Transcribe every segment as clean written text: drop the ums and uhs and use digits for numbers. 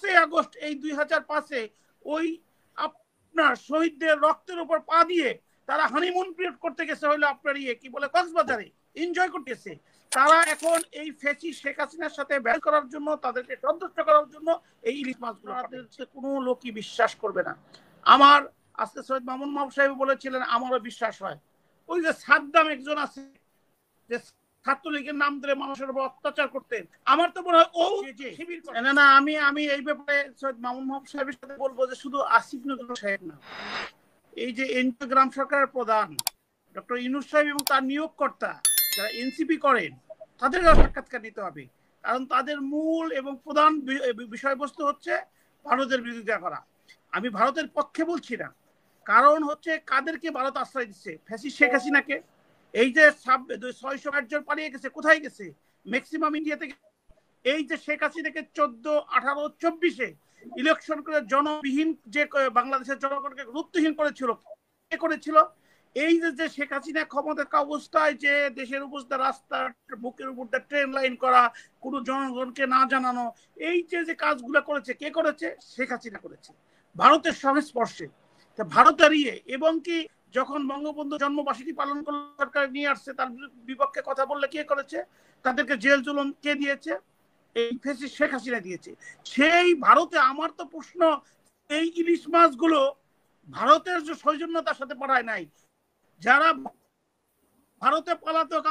5 August এই 2005-এ ওই আপনার শহীদদের রক্তের উপর পা দিয়ে তারা হানিমুন পিরিয়ড করতে গেছে হলো আপনার কি বলে কক্সবাজারে এনজয় করতেছে। তারা এখন এই ফেসি শেখ হাসিনার সাথে ব্যয় করার জন্য, তাদেরকে সন্তুষ্ট করার জন্য এই ইলিশ মাছগুলো কোনো লোকই বিশ্বাস করবে না। আমার আজকে সৈয়দ মামুন মাহবুব সাহেব বলেছিলেন, আমারও বিশ্বাস হয়। ওই যে সাদ্দাম একজন আছে যে ছাত্রলীগের নাম ধরে মানুষের উপর অত্যাচার করতেন, আমার তো মনে হয় ও শিবির না। না, আমি এই ব্যাপারে সৈয়দ মামুন মাহবুব সাহেবের সাথে বলবো যে শুধু আসিফ নজরুল সাহেব না, এই যে এনজিও গ্রাম সরকারের প্রধান ডক্টর ইউনূস সাহেব এবং তার নিয়োগকর্তা যারা এনসিপি করেন, তাদের সাক্ষাৎকার নিতে হবে। কারণ তাদের মূল এবং প্রধান বিষয়বস্তু হচ্ছে ভারতের বিরোধিতা করা। আমি ভারতের পক্ষে বলছি না, কারণ হচ্ছে কাদেরকে ভারত আশ্রয় দিচ্ছে? ফ্যাসিস্ট শেখ হাসিনাকে। এই যে 660 জন পালিয়ে গেছে, কোথায় গেছে? ম্যাক্সিমাম ইন্ডিয়া থেকে। এই যে শেখ হাসিনাকে 14, 18, 24-এ ইলেকশন করে জনবিহীন যে বাংলাদেশের জনগণকে গুরুত্বহীন করেছিল, কে করেছিল? এই যে শেখ হাসিনা ক্ষমতা থাকা অবস্থায় যে দেশের উপর রাস্তার বুকের উপর ট্রেন লাইন করা, কোনো জনগণকে না জানানো, এই যে কাজগুলো করেছে, কে করেছে? শেখ হাসিনা করেছে, ভারতের সংস্পর্শে। ভারতের এবং কি যখন বঙ্গবন্ধু জন্মবার্ষিকী পালন করল, সরকার নিয়ে আসছে, তার বিপক্ষে কথা বললে কে করেছে? তাদেরকে জেল জুলুম কে দিয়েছে? এই ফ্যাসিস্ট শেখ হাসিনা দিয়েছে। সেই ভারতে আমার তো প্রশ্ন, এই ইলিশ মাছগুলো ভারতের যে সৌজন্যতার সাথে পাঠায় নাই, যারা ভারতে পলাতক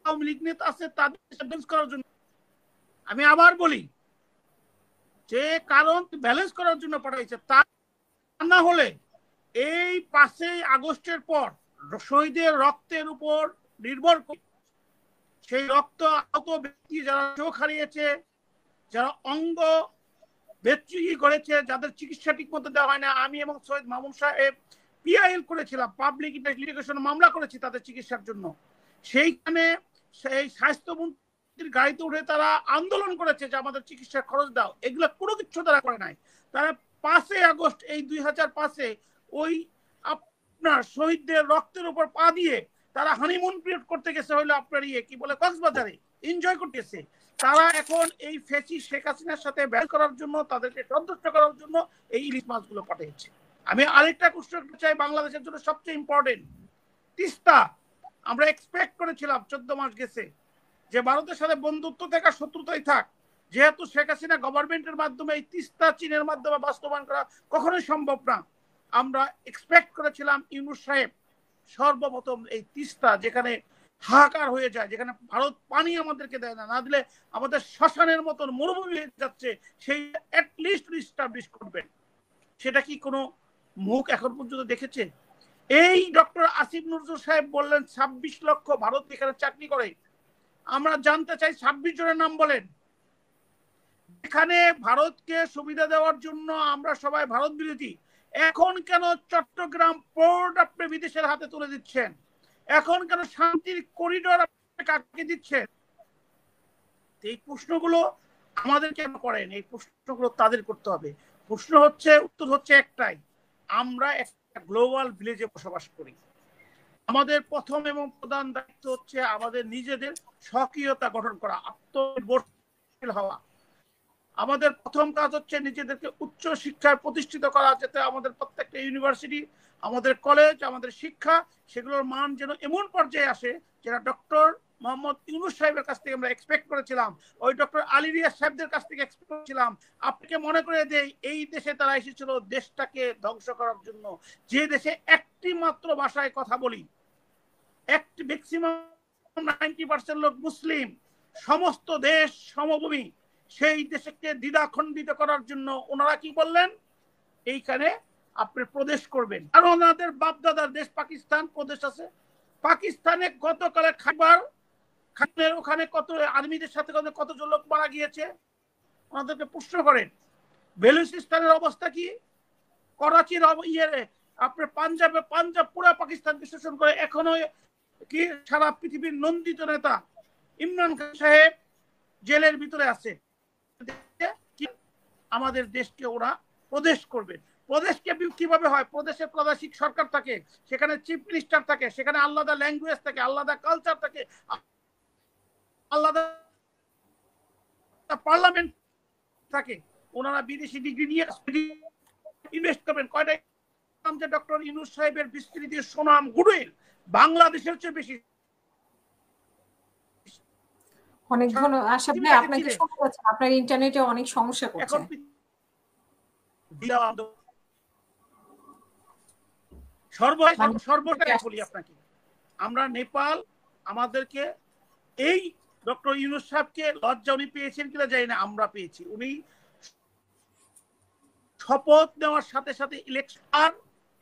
আওয়ামী লীগ নেতা আছে তাদের ব্যালেন্স করার জন্য। আমি আবার বলি যে কারণ ব্যালেন্স করার জন্য পাঠাইছে, তা না হলে এই 5 আগস্টের পর শহীদের রক্তের উপর নির্ভর করে সেই রক্ত আহত ব্যক্তি যারা চোখ হারিয়েছে, যারা অঙ্গ বেচুরি করেছে, যাদের চিকিৎসা ঠিক মতো দেওয়া হয় না। আমি এবং সৈয়দ মামুন সাহেব পিআইএল করেছিলাম, পাবলিক লিটিগেশন মামলা করেছি তাদের চিকিৎসার জন্য। সেইখানে সেই স্বাস্থ্যমন্ত্রীর গাড়িতে উঠে তারা আন্দোলন করেছে যে আমাদের চিকিৎসার খরচ দাও। এগুলো কোনো কিছু তারা করে নাই। তারা 5 আগস্ট এই 2005-এ ওই আপনার শহীদদের রক্তের উপর পা দিয়ে তারা হানিমুন পিরিয়ড করতে গেছে হলো আপনার কি বলে কক্সবাজারে এনজয় করতেছে। তারা এখন এই ফেসি শেখ হাসিনার সাথে ব্যয় করার জন্য, তাদেরকে সন্তুষ্ট করার জন্য এই ইলিশ মাছগুলো পাঠিয়েছে। আমি আরেকটা কোশ্চেন চাই, বাংলাদেশের জন্য সবচেয়ে ইম্পর্টেন্ট, তিস্তা। আমরা এক্সপেক্ট করেছিলাম 14 মাস গেছে যে ভারতের সাথে বন্ধুত্ব থেকে শত্রুতাই থাক, যেহেতু শেখ হাসিনা গভর্নমেন্টের মাধ্যমে এই তিস্তা চীনের মাধ্যমে বাস্তবায়ন করা কখনোই সম্ভব না। আমরা এক্সপেক্ট করেছিলাম ইউনূস সাহেব সর্বপ্রথম এই তিস্তা, যেখানে হাহাকার হয়ে যায়, যেখানে ভারত পানি আমাদেরকে দেয় না, না দিলে আমাদের শ্মশানের মতন মরুভূমি হয়ে যাচ্ছে, সেই অ্যাটলিস্ট রিস্টাবলিশ করবেন। সেটা কি কোনো মুখ এখন পর্যন্ত দেখেছে? এই ডক্টর আসিফ নজরুল সাহেব বললেন 26 লক্ষ ভারত এখানে চাকরি করে। আমরা জানতে চাই 26 জনের নাম বলেন। এখানে ভারতকে সুবিধা দেওয়ার জন্য আমরা সবাই ভারত বিরোধী। এখন কেন চট্টগ্রাম পোর্ট আপনি বিদেশের হাতে তুলে দিচ্ছেন? এখন কেন শান্তির করিডোর আপনি কাকে দিচ্ছেন? এই প্রশ্নগুলো আমাদের কেন করেন? এই প্রশ্নগুলো তাদের করতে হবে। প্রশ্ন হচ্ছে, উত্তর হচ্ছে একটাই, আমরা একটা গ্লোবাল ভিলেজে বসবাস করি। আমাদের প্রথম এবং প্রধান দায়িত্ব হচ্ছে আমাদের নিজেদের স্বকীয়তা গঠন করা, আত্মনির্ভরশীল হওয়া। আমাদের প্রথম কাজ হচ্ছে নিজেদেরকে উচ্চ শিক্ষায় প্রতিষ্ঠিত করা, যাতে আমাদের প্রত্যেকটা ইউনিভার্সিটি, আমাদের কলেজ, আমাদের শিক্ষা, সেগুলোর মান যেন এমন পর্যায়ে আসে যেটা ডক্টর মোহাম্মদ ইউনূস সাহেবের কাছ থেকে আমরা এক্সপেক্ট করেছিলাম, ওই ডক্টর আলী রিয়াজ সাহেবদের কাছ থেকে এক্সপেক্ট করেছিলাম। আপনাকে মনে করে দেই, এই দেশে তারা এসেছিল দেশটাকে ধ্বংস করার জন্য। যে দেশে একটি মাত্র ভাষায় কথা বলি, একটি ম্যাক্সিমাম 90% লোক মুসলিম, সমস্ত দেশ সমভূমি, সেই দেশকে দ্বিধাখণ্ডিত করার জন্য ওনারা কি বললেন, এইখানে আপনি প্রদেশ করবেন। আর ওনাদের বাপদাদার দেশ পাকিস্তান প্রদেশ আছে। পাকিস্তানে গতকালে খানের ওখানে কত আর্মিদের সাথে কতজন লোক মারা গিয়েছে, ওনাদেরকে প্রশ্ন করেন। বেলুচিস্তানের অবস্থা কি? করাচির আপনার পাঞ্জাব পুরা পাকিস্তানকে শোষণ করে এখনো কি সারা পৃথিবীর নন্দিত নেতা ইমরান খান সাহেব জেলের ভিতরে আছে। আমাদের দেশকে ওরা প্রদেশ করবে। প্রদেশকে কিভাবে হয়? প্রদেশের প্রাদেশিক সরকার থাকে, সেখানে চিফ মিনিস্টার থাকে, সেখানে আলাদা ল্যাঙ্গুয়েজ থাকে, আলাদা কালচার থাকে, আলাদা পার্লামেন্ট থাকে ওনারা বিদেশি ডিগ্রি নিয়ে ইনভেস্ট করবেন। কয়টা যে ডক্টর ইউনূস সাহেবের বিস্তৃতি সুনাম গুডউইল বাংলাদেশের চেয়ে বেশি। অনেক ধন্যবাদ আশরাফ ভাই, আপনাকে শুনতে পাচ্ছি, আপনার ইন্টারনেটে অনেক সমস্যা করছে। এখন সর্বশেষ বলি আপনাকে, আমরা নেপাল আমাদেরকে এই ডক্টর ইউনূস সাহেবকে লজ্জা উনি পেয়েছেন কিনা জানি না, আমরা পেয়েছি। উনি শপথ নেওয়ার সাথে সাথে ইলেকশন, আর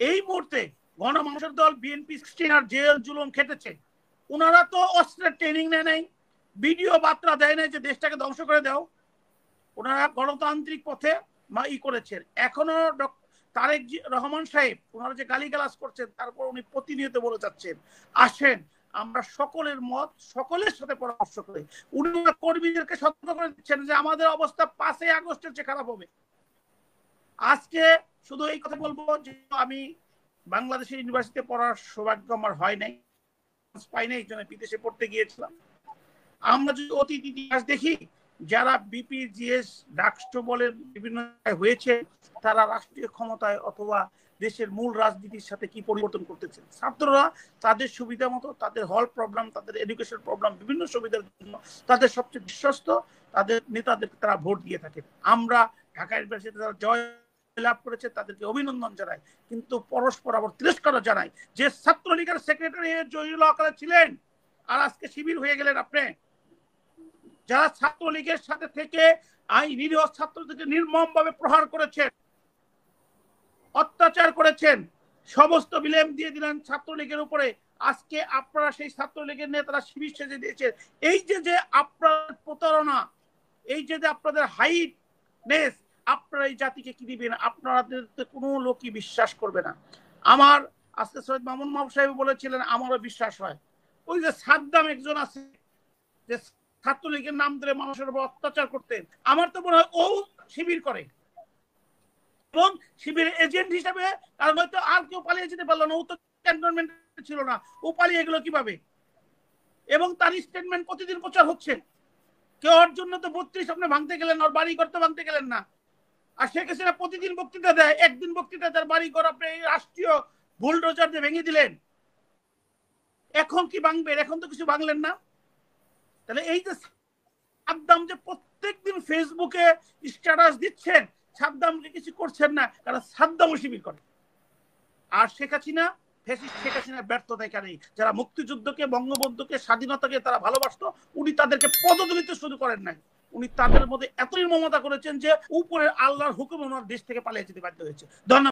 এই মুহূর্তে গণমানুষের দল বিএনপি 16 আর জেল জুলুম খেটেছে। ওনারা তো অস্ত্রের ট্রেনিং নেয় নাই, ভিডিও বার্তা দেয় নাই যে দেশটাকে ধ্বংস করে দাও। ওনারা গণতান্ত্রিক পথে করেছেন। এখনো তারেক রহমান সাহেব ওনারা যে গালিগালাজ করছেন, তারপর উনি প্রতিনিয়ত বলে যাচ্ছেন আসেন আমরা সকলের মত সকলের সাথে পরামর্শ করে। উনি কর্মীদেরকে সতর্ক করে দিচ্ছেন যে আমাদের অবস্থা 5 আগস্টের চেয়ে খারাপ হবে। আজকে শুধু এই কথা বলবো যে আমি বাংলাদেশের ইউনিভার্সিটিতে পড়ার সৌভাগ্য আমার হয় নাই, পাই নাই, জন্য বিদেশে পড়তে গিয়েছিলাম। আমরা যদি অতীত ইতিহাস দেখি, যারা বিপিজিএস ডাকসু বলে বিভিন্ন হয়েছে, তারা রাষ্ট্রীয় ক্ষমতায় অথবা দেশের মূল রাজনীতির সাথে কি পরিবর্তন করতেছে। ছাত্ররা তাদের সুবিধা মতো তাদের হল প্রবলেম, তাদের এডুকেশন প্রবলেম, বিভিন্ন সুবিধার জন্য তাদের সবচেয়ে বিশ্বস্ত তাদের নেতাদের তারা ভোট দিয়ে থাকে। আমরা ঢাকা ইউনিভার্সিটিতে যারা জয় লাভ করেছে তাদেরকে অভিনন্দন জানাই, কিন্তু পরস্পর আবার তিরস্কার জানাই যে ছাত্রলীগের সেক্রেটারি জহিরুল হক ছিলেন আর আজকে শিবির হয়ে গেলেন আপনি। যারা ছাত্রলীগের সাথে থেকে নিরীহ ছাত্রদেরকে নির্মম ভাবে প্রহার করেছেন, অত্যাচার করেছেন, সমস্ত বিলেম দিয়ে দিলেন ছাত্রলীগের উপরে। আজকে আপনারা সেই ছাত্রলীগের নেতারা শিবির সেজে দিয়েছেন। এই যে আপনার প্রতারণা, এই যে আপনাদের হাইটনেস, আপনারা এই জাতিকে কি দিবেন? আপনাদের কোনো লোকই বিশ্বাস করবে না। আমার আজকে সৈয়দ মামুন মাহবুব সাহেব বলেছিলেন, আমারও বিশ্বাস হয়। ওই যে সাদ্দাম একজন আছে যে ছাত্রলীগের নাম ধরে মানুষের উপর অত্যাচার করতেন, আমার তো মনে হয় ও শিবির করে এবং শিবিরের এজেন্ট হিসাবে, কারণ হয়তো আর কেউ পালিয়ে যেতে পারলো না, ও তো ক্যান্টনমেন্টে ছিল না, ও পালিয়ে গেল কিভাবে? এবং তার স্টেটমেন্ট প্রতিদিন প্রচার হচ্ছে। কেউ ওর জন্য তো 32 আপনি ভাঙতে গেলেন, ওর বাড়ি করতে ভাঙতে গেলেন না। আর শেখ হাসিনা প্রতিদিন বক্তৃতা দেয়, একদিন বক্তৃতা তার বাড়ি ঘর আপনি রাষ্ট্রীয় বুলডোজার দিয়ে ভেঙে দিলেন। এখন কি ভাঙবেন? এখন তো কিছু ভাঙলেন না। তাহলে এই যে সাদ্দাম যে প্রত্যেকদিন ফেসবুকে স্ট্যাটাস দিচ্ছেন, সাদ্দামকে কিছু করছেন না, কারণ সাদ্দামও শিবির করে। আর শেখ হাসিনা শেখ হাসিনার ব্যর্থতায় কারণে যারা মুক্তিযুদ্ধকে, বঙ্গবন্ধুকে, স্বাধীনতাকে তারা ভালোবাসতো, উনি তাদেরকে পদদলিত শুরু করেন নাই, উনি তাদের মধ্যে এতই মমতা করেছেন যে উপরে আল্লাহর হুকুমে ওনার দেশ থেকে পালিয়ে যেতে বাধ্য হয়েছে। ধন্যবাদ।